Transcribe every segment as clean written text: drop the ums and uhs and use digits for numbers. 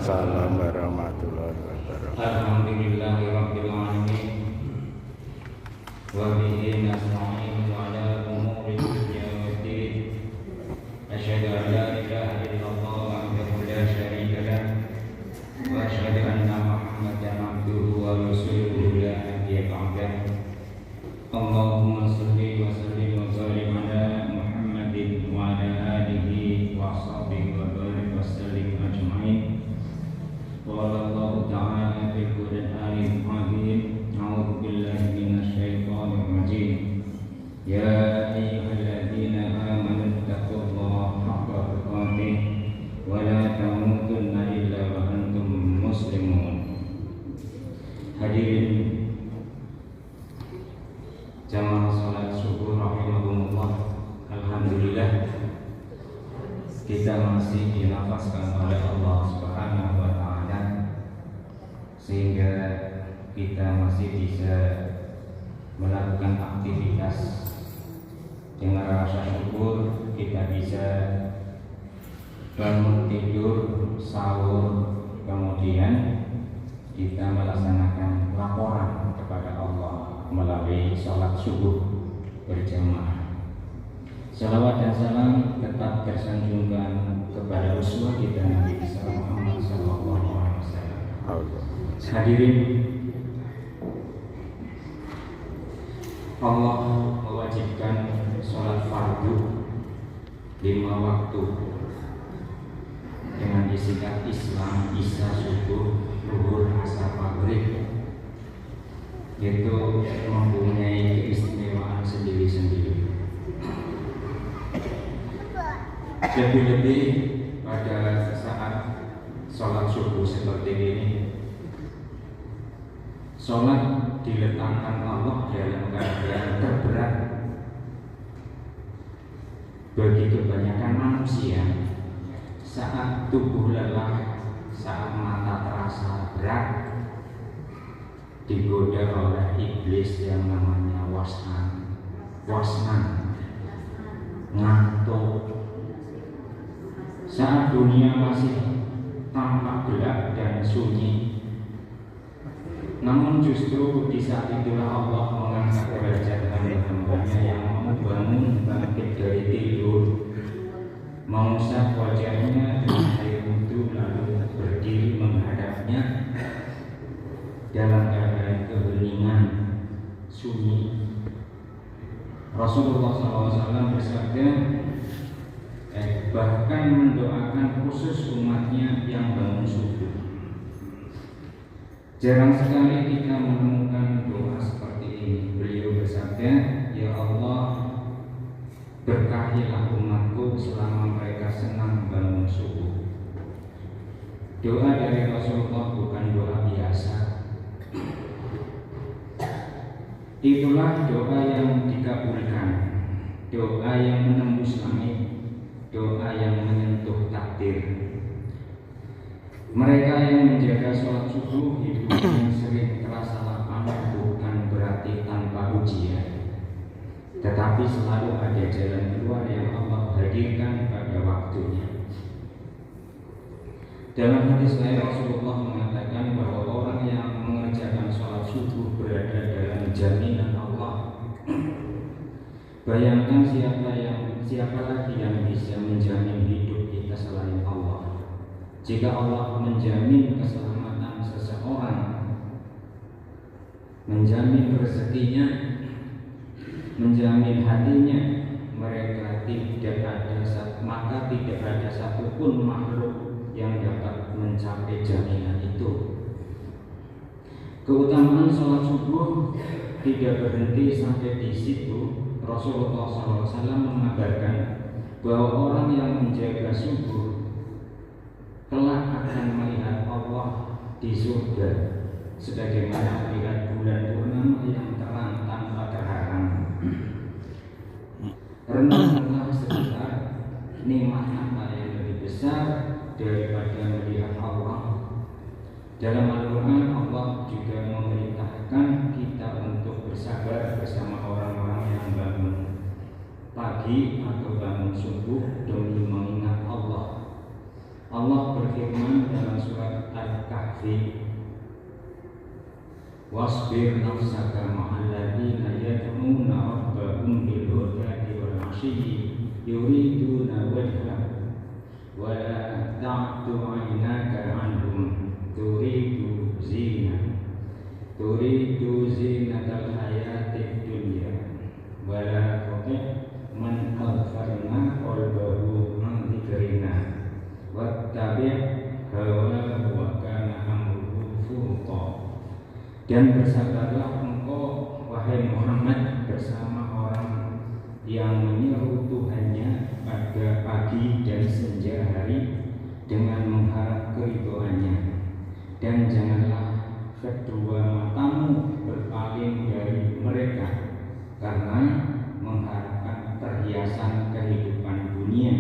Waalaikumsalam warahmatullahi wabarakatuh. Alhamdulillahirabbil alamin. Wa bihi nasta'in ala umuri dunya waddin. Asyhadu an la ilaha illallah wahdahu la syarika lah. Wa asyhadu anna Muhammadan abduhu wa rasuluhu la nabiyya ba'dahu. Allahumma shalli wa sallim wa barik ala Muhammadin wa ala alihi wa sahbihi wa barik wa sallim ajma'in. Qala Allah Ta'ala fi Qur'anil Azim, a'udzu billahi minasyaitonir rajim. Ya ayyuhalladzina amanu taqullaha haqqa tuqatih wa la tamutunna illa wa antum muslimun. Hadirin jamaah salat subuh rahimahumullah, alhamdulillah kita masih dinafaskan oleh Allah Subhanahu wa Ta'ala, sehingga kita masih bisa melakukan aktivitas. Dengan rasa syukur kita bisa bangun tidur, sahur, kemudian kita melaksanakan laporan kepada Allah melalui sholat subuh berjamaah. Salawat dan salam tetap tersanjungkan kepada uswah kita Nabi Muhammad sallallahu alaihi wasallam. Hadirin, Allah mewajibkan sholat fardu 5 waktu dengan disingkat Islam, Isya, subuh, zuhur, asar, maghrib, itu mempunyai keistimewaan sendiri-sendiri. Lebih-lebih pada saat sholat subuh seperti ini, sholat diletakkan Allah dalam keadaan terberat bagi kebanyakan manusia. Saat tubuh lelah, saat mata terasa berat, digoda oleh iblis yang namanya wasnan, ngantuk. Saat dunia masih tampak gelap dan sunyi, namun justru di saat itulah Allah mengangkat derajat hamba-hambanya yang mau bangun bangkit dari tidur, mengusap wajahnya dengan air wudhu, lalu berdiri menghadapnya dalam keadaan keheningan, sunyi. Rasulullah SAW bersabda, bahkan mendoakan khusus umatnya yang bangun subuh. Jarang sekali kita menemukan doa seperti ini. Beliau bersabda, ya Allah, berkahilah umatku selama mereka senang bangun subuh. Doa dari Rasulullah bukan doa biasa. Itulah doa yang dikabulkan, doa yang menembus langit, doa yang menyentuh takdir. Mereka yang menjaga sholat subuh hidupnya sering terasa lapang, bukan berarti tanpa ujian, tetapi selalu ada jalan keluar yang Allah hadirkan pada waktunya. Dalam hadis lain Rasulullah mengatakan bahwa orang yang mengerjakan sholat subuh berada dalam jaminan Allah. Bayangkan siapa lagi yang bisa menjamin hidup kita selain Allah. Jika Allah menjamin keselamatan seseorang, menjamin rezekinya, menjamin hatinya, maka tidak ada satupun makhluk yang dapat mencapai jaminan itu. Keutamaan sholat subuh tidak berhenti sampai di situ. Rasulullah SAW mengabarkan bahwa orang yang menjaga subuh kelak akan melihat Allah di surga, sebagaimana melihat bulan purnama yang terang tanpa terhalang. Renunglah sebentar, nikmat apa yang lebih besar daripada melihat Allah. Dalam Al-Quran Allah juga memerintahkan kita untuk bersabar bersama orang-orang yang bangun pagi atau bangun subuh demi mengingat Allah. Allah berfirman dalam surat wasbir nafsaka ma'al ladzina yad'una rabbahum bil ghadati wal 'ashiyyi yuriduna wajhahu wa la ta'du 'ainaka 'anhum turidu zinatal hayatid dunya wa la tuti' man aghfalna qalbahu an dzikrina wattabi' hawa wa kana amruhu furqa. Dan bersabarlah engkau wahai Muhammad bersama orang yang menyeru Tuhannya pada pagi dan senja hari dengan mengharap keridhoannya, dan janganlah kedua matamu berpaling dari mereka karena mengharapkan perhiasan kehidupan dunia,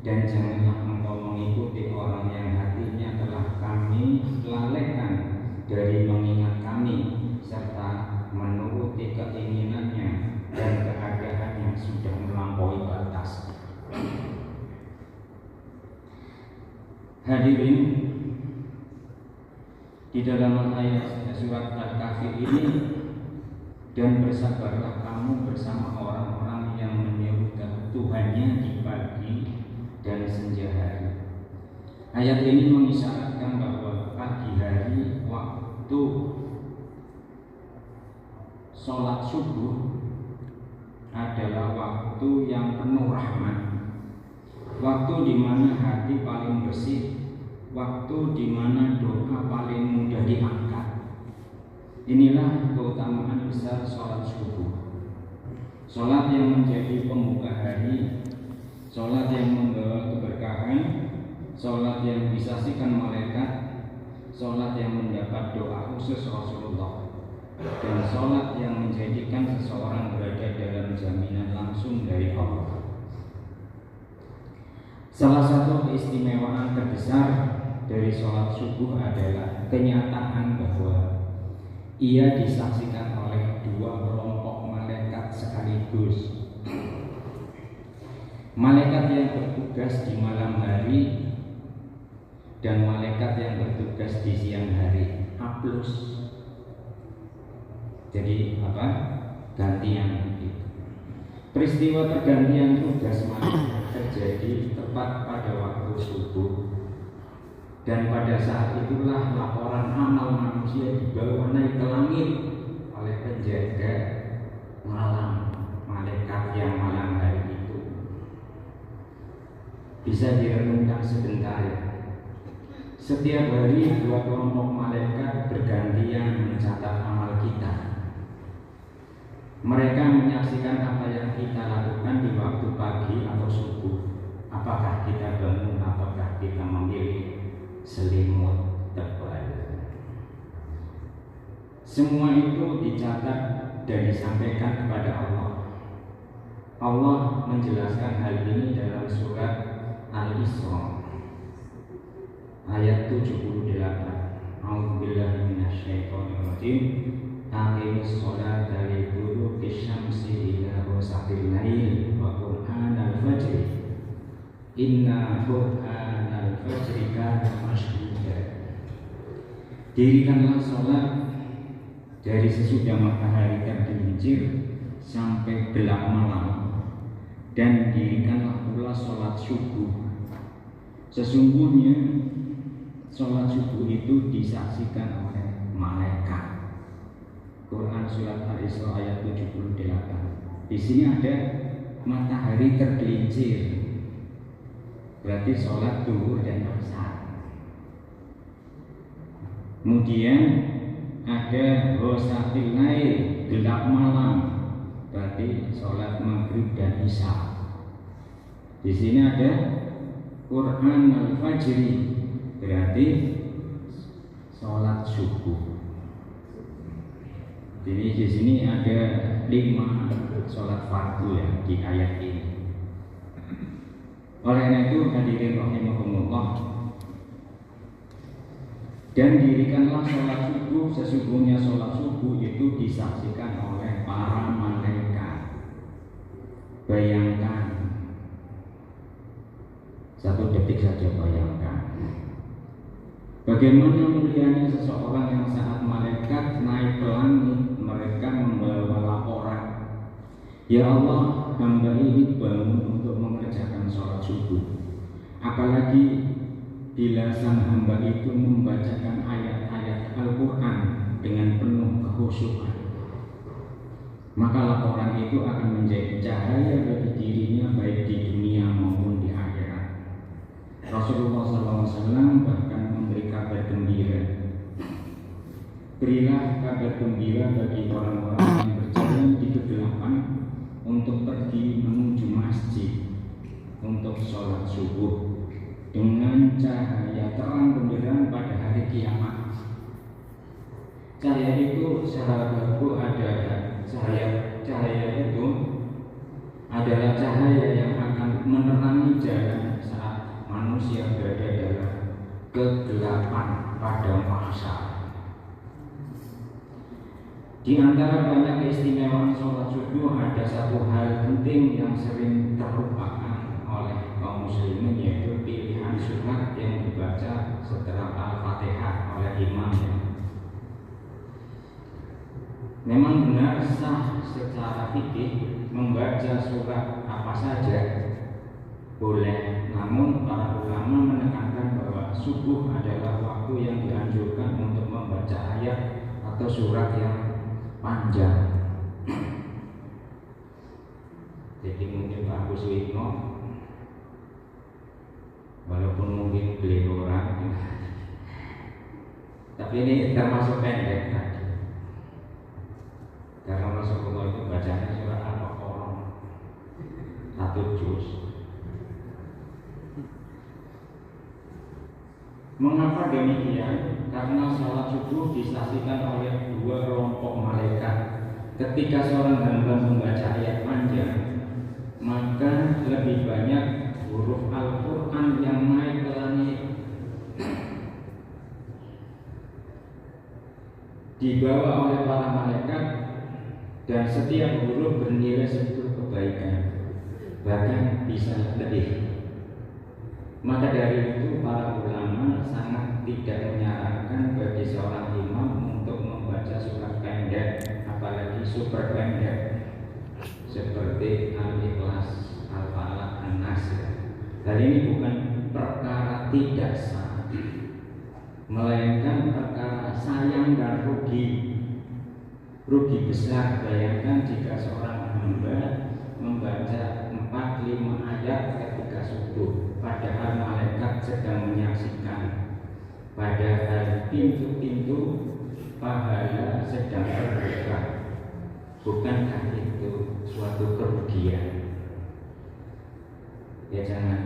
dan janganlah engkau mengikuti orang yang hatinya telah kami lalaikan dari mengingat kami serta menuruti keinginannya dan keadaan yang sudah melampaui batas. Hadirin, di dalam ayat surat Al-Kahfi ini, dan bersabarlah kamu bersama orang-orang yang menyeru Tuhannya di pagi dan senja hari. Ayat ini mengisyaratkan bahwa pagi hari waktu sholat subuh adalah waktu yang penuh rahmat, waktu di mana hati paling bersih, waktu di mana doa paling mudah diangkat. Inilah keutamaan besar sholat subuh. Sholat yang menjadi pembuka hari, sholat yang membawa keberkahan, sholat yang disaksikan malaikat, sholat yang mendapat doa khusus Rasulullah, dan sholat yang menjadikan seseorang berada dalam jaminan langsung dari Allah. Salah satu keistimewaan terbesar dari sholat subuh adalah kenyataan bahwa ia disaksikan oleh dua kelompok malaikat sekaligus. Malaikat yang bertugas di malam hari dan malaikat yang bertugas di siang hari. A+. Jadi apa? Gantian itu. Peristiwa pergantian tugas malaikat terjadi tepat pada waktu subuh. Dan pada saat itulah laporan amal manusia dibawa naik ke langit oleh penjaga malam, malaikat yang malam hari itu. Bisa direnungkan sebentar ya. Setiap hari dua kelompok malaikat bergantian mencatat amal kita. Mereka menyaksikan apa yang kita lakukan di waktu pagi atau subuh. Apakah kita bangun, apakah kita memilih selimut tebal. Semua itu dicatat dan disampaikan kepada Allah. Allah menjelaskan hal ini dalam surat Al-Isra ayat 78. A'udzubillahi minasyaitonirrajim. Aqimus sholata liduluki syamsi ila ghasaqil lail wa qur'anal fajr. Inna qur'anal fajri kana mashhuda. Dirikanlah sholat dari sesudah matahari tergelincir sampai gelap malam, dan dirikanlah pula sholat subuh. Sesungguhnya sholat subuh itu disaksikan oleh malaikat. Quran surat Al-Isra ayat 78. Di sini ada matahari tergelincir, berarti sholat zuhur dan asar. Kemudian ada ghasaqil lail, gelap malam, berarti sholat maghrib dan isya. Di sini ada Quran al-Fajri, berarti sholat subuh. Jadi di sini ada 5 sholat fardu ya di ayat ini. Oleh itu hadirin rahimahumullah, dan dirikanlah sholat subuh. Sesungguhnya sholat subuh itu disaksikan oleh para malaikat. Bayangkan, 1 detik saja bayangkan, Bagaimana mulianya seseorang yang saat malaikat naik ke langit, mereka membawa laporan, ya Allah, hamba ini bangun untuk mengerjakan sholat subuh. Apalagi bila sang hamba itu membacakan ayat-ayat Al-Quran dengan penuh kekhusyukan, maka laporan itu akan menjadi cahaya bagi dirinya baik di dunia maupun di akhirat. Rasulullah SAW bahkan memberi kabar gembira. Berilah kabar gembira bagi orang-orang yang berjalan di kegelapan untuk pergi menuju masjid untuk sholat subuh dengan cahaya terang benderang pada hari kiamat. Cahaya itu sahabatku adalah cahaya itu adalah cahaya yang akan menerangi jalan saat manusia berada dalam kegelapan pada masa. Di antara banyak keistimewaan sholat subuh ada satu hal penting yang sering terlupakan oleh kaum muslimin, yaitu pilihan surat yang dibaca setelah Al-Fatihah oleh imam. Memang benar sah secara fikih membaca surat apa saja boleh, namun para ulama menekankan bahwa subuh adalah waktu yang dianjurkan untuk membaca ayat atau surat yang panjang. Jadi mungkin Pak Kuswitno, walaupun mungkin beliau orang, tapi ini termasuk pendek tadi. Karena Rasulullah itu bacanya surat Al-Baqarah 1 juz. Mengapa demikian? Karena sholat subuh disaksikan oleh dua kelompok malaikat. Ketika seorang hamba membaca ayat panjang, maka lebih banyak huruf Al-Quran yang naik ke langit, dibawa oleh para malaikat, dan setiap huruf bernilai 10 kebaikan, bahkan bisa lebih. Maka dari itu para ulama sangat tidak menyarankan bagi seorang imam untuk membaca surat pendek, apalagi super pendek seperti Al-Ikhlas, Al-Falaq, An-Nas. Hal ini bukan perkara tidak sah, melainkan perkara sayang dan rugi besar. Bayangkan jika seorang hamba membaca 4-5 ayat ketika subuh, padahal malaikat sedang menyaksikan, padahal pintu-pintu pahala sedang terbuka. Bukankah itu suatu kerugian? Ya jangan.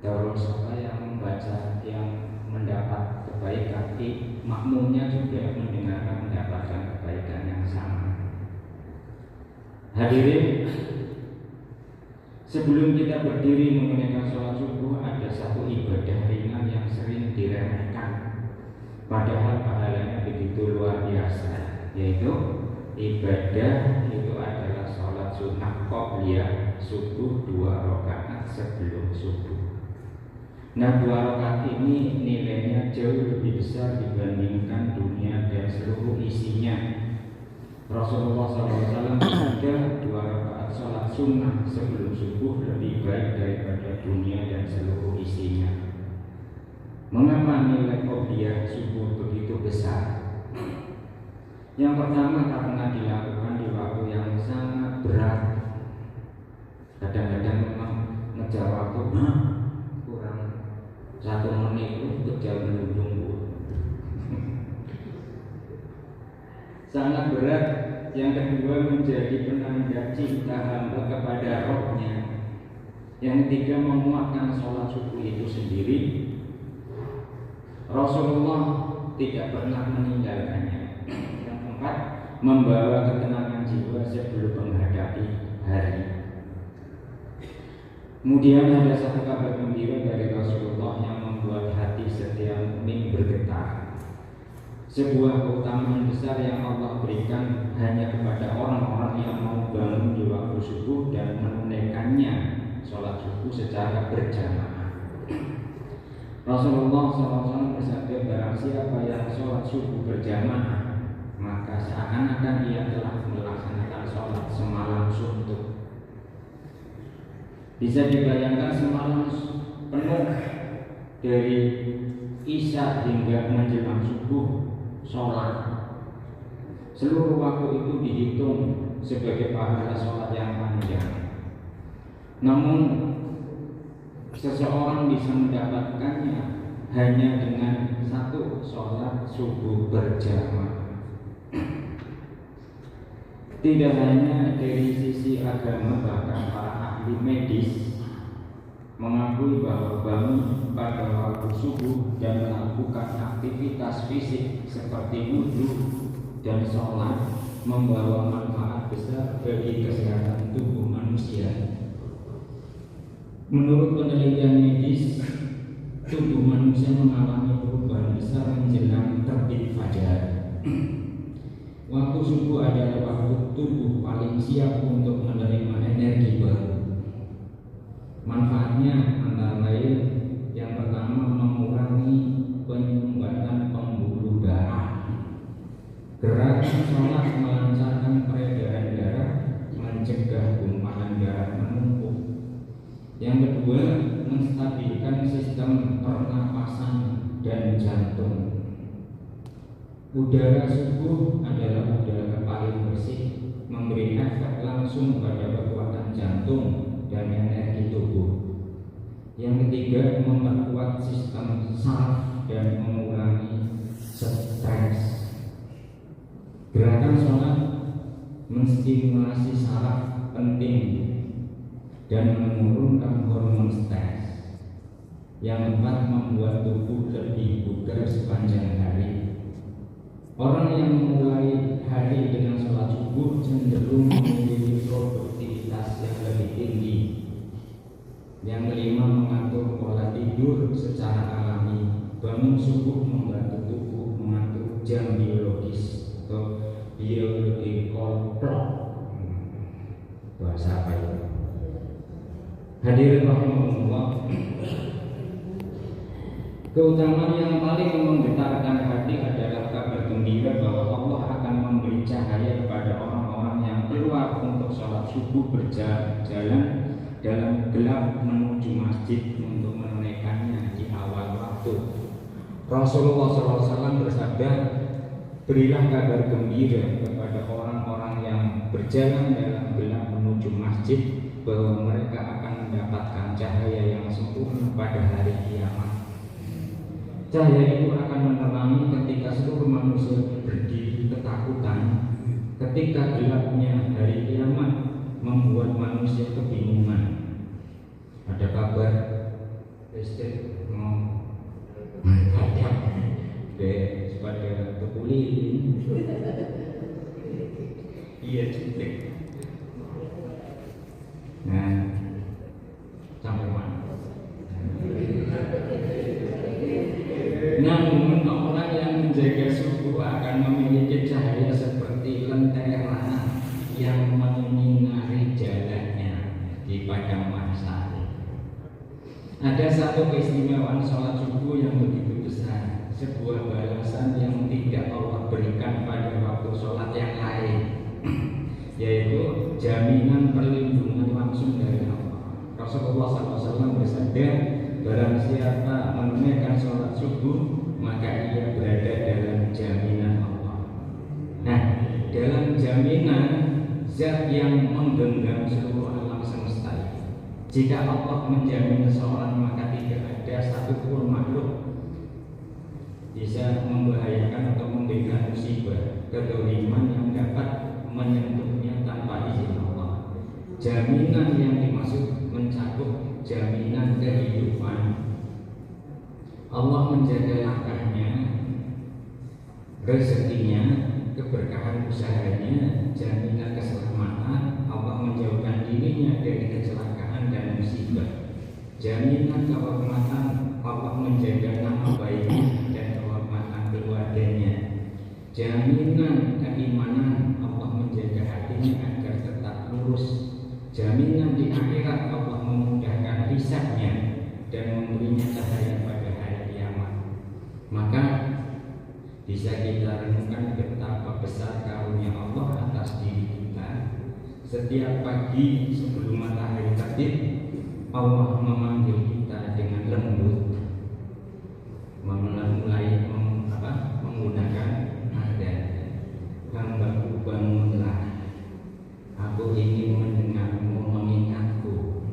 Terus siapa yang membaca, yang mendapat kebaikan, makmumnya juga mendapatkan kebaikan yang sama. Hadirin, sebelum kita berdiri menunaikan sholat subuh, ada satu ibadah ringan yang sering diremehkan, padahal pahalanya begitu luar biasa, yaitu ibadah itu adalah sholat sunnah qobliyah subuh 2 rakaat sebelum subuh. Nah, 2 rakaat ini nilainya jauh lebih besar dibandingkan dunia dan seluruh isinya. Rasulullah SAW bersabda, 2 rakaat sholat sunnah sebelum subuh lebih baik daripada dunia dan seluruh isinya. Mengapa nilai qobliyah subuh begitu besar? Yang pertama karena dilakukan di waktu yang sangat berat. Kadang-kadang memang ngejar waktu kurang 1 menit itu kejar menunggu. Sangat berat. Yang kedua menjadi penanda cinta hamba kepada Rohnya. Yang ketiga menguatkan sholat subuh itu sendiri. Rasulullah tidak pernah meninggalkannya. Yang keempat, membawa ketenangan jiwa sebelum menghadapi hari. Kemudian ada satu kabar gembira dari Rasulullah yang membuat hati setiap mukmin bergetar. Sebuah keutamaan besar yang Allah berikan hanya kepada orang-orang yang mau bangun di waktu subuh dan menunaikannya sholat subuh secara berjamaah. Rasulullah SAW bersabda, barang siapa yang sholat subuh berjamaah, maka seakan-akan ia telah melaksanakan sholat semalam suntuk. Bisa dibayangkan semalam penuh dari isya hingga menjelang subuh sholat. Seluruh waktu itu dihitung sebagai pahala sholat yang panjang. Namun seseorang bisa mendapatkannya hanya dengan satu sholat subuh berjamaah. Tidak hanya dari sisi agama, bahkan para ahli medis mengakui bahwa bangun pada waktu subuh dan melakukan aktivitas fisik seperti wudhu dan sholat membawa manfaat besar bagi kesehatan tubuh manusia. Menurut penelitian medis, tubuh manusia mengalami perubahan besar menjelang terbit fajar. Waktu subuh adalah waktu tubuh paling siap untuk menerima energi baru. Manfaatnya antara lain, yang pertama mengurangi penyumbatan pembuluh darah. Gerakan sholat melancarkan peredaran darah, mencegah gumpalan darah menumpuk. Yang kedua, menstabilkan sistem pernapasan dan jantung. Udara subuh adalah udara paling bersih, memberi efek langsung pada kekuatan jantung dan energi tubuh. Yang ketiga, memperkuat sistem saraf dan mengurangi stres. Gerakan sholat menstimulasi saraf penting dan menurunkan hormon stres. Yang keempat, membuat tubuh lebih bugar sepanjang hari. Orang yang memulai hari dengan sholat subuh cenderung memiliki produktivitas yang lebih tinggi. Yang kelima, mengatur pola tidur secara alami. Bangun subuh membantu tubuh mengatur jam biologis atau biological clock. Bahasa apa itu? Hadirin rahimahullah, keutamaan yang paling menggetarkan hati adalah kabar gembira bahwa Allah akan memberi cahaya kepada orang-orang yang keluar untuk sholat subuh berjalan dalam gelap menuju masjid untuk menunaikannya di awal waktu. Rasulullah SAW bersabda, berilah kabar gembira kepada orang-orang yang berjalan dalam gelap menuju masjid bahwa mereka akan mendapatkan cahaya yang sempurna pada hari kiamat. Cahaya itu akan menerangi ketika seluruh manusia berdiri ketakutan, ketika gelapnya hari kiamat membuat manusia kebingungan. Ada kabar listrik mau padam pada kekulin. Iya cukup. Nah, sampai mana? Namun orang yang menjaga subuh akan memiliki cahaya seperti lentera yang menyinari jalannya di padang mahsyar. Ada satu keistimewaan sholat subuh yang begitu besar, sebuah balasan yang tidak Allah berikan pada waktu sholat yang lain, yaitu jaminan perlindungan langsung dari Allah. Rasulullah SAW bersabda, barang siapa menunaikan sholat subuh, maka ia berada dalam jaminan Allah. Nah, dalam jaminan zat yang menggenggam seluruh alam semesta ini. Jika Allah menjamin seseorang, maka tidak ada satupun makhluk bisa membahayakan atau memberikan musibah, kezaliman yang dapat menyentuhnya tanpa izin Allah. Jaminan yang dimaksud mencakup jaminan kehidupan. Allah menjaga langkahnya, rezekinya, keberkahan usahanya, jaminan keselamatan. Allah menjauhkan dirinya dari kecelakaan dan musibah. Jaminan kehormatan, Allah menjaga nama baiknya dan kehormatan keluarganya. Jaminan keimanan, Allah menjaga hatinya agar tetap lurus. Jaminan di akhirat, Allah memudahkan hisabnya dan memberinya cahaya pada hari bisa kita renungkan betapa besar karunia Allah atas diri kita. Setiap pagi sebelum matahari terbit, Allah memanggil kita dengan lembut, mulai menggunakan nada, hambaku bangunlah, aku ingin mendengarmu mengingatku.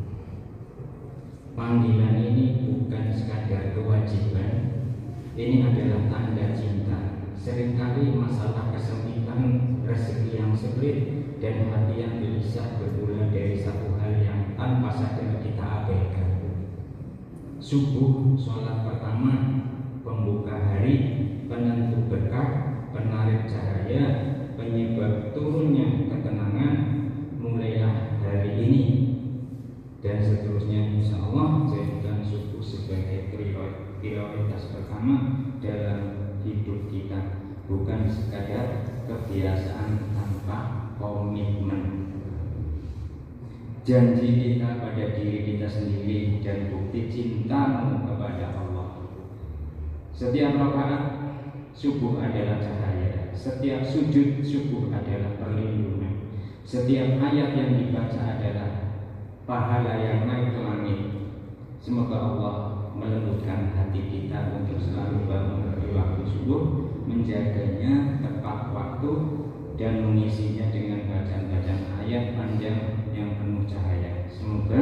Panggilan ini bukan sekadar kewajiban, ini adalah tanda cinta. Seringkali masalah kesempitan, rezeki yang sulit, dan hati yang gelisah bermula dari satu hal yang tanpa sadar kita abaikan. Subuh, sholat pertama, pembuka hari, penentu berkah, penarik cahaya, penyebab turunnya ketenangan, mulailah hari ini. Dan seterusnya, insya Allah jadikan subuh sebagai prioritas pertama dalam hidup kita, bukan sekadar kebiasaan tanpa komitmen. Janji kita pada diri kita sendiri dan bukti cintamu kepada Allah. Setiap rakaat subuh adalah cahaya, setiap sujud subuh adalah perlindungan, setiap ayat yang dibaca adalah pahala yang naik ke langit. Semoga Allah melembutkan hati kita untuk selalu bangun di waktu subuh, menjaganya tepat waktu, dan mengisinya dengan bacaan-bacaan ayat panjang yang penuh cahaya. Semoga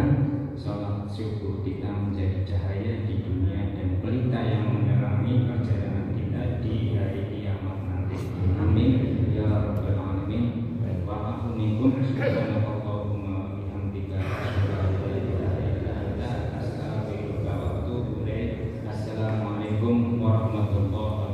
sholat subuh kita menjadi cahaya di dunia dan pelita yang menerangi perjalanan kita di hari kiamat nanti. Amin ya rabbal alamin. Wa minkum subhanallahumma wa bihamdika asyhadu an la ilaha illa anta astaghfiruka wa atubu ilaik. Assalamualaikum warahmatullahi wabarakatuh.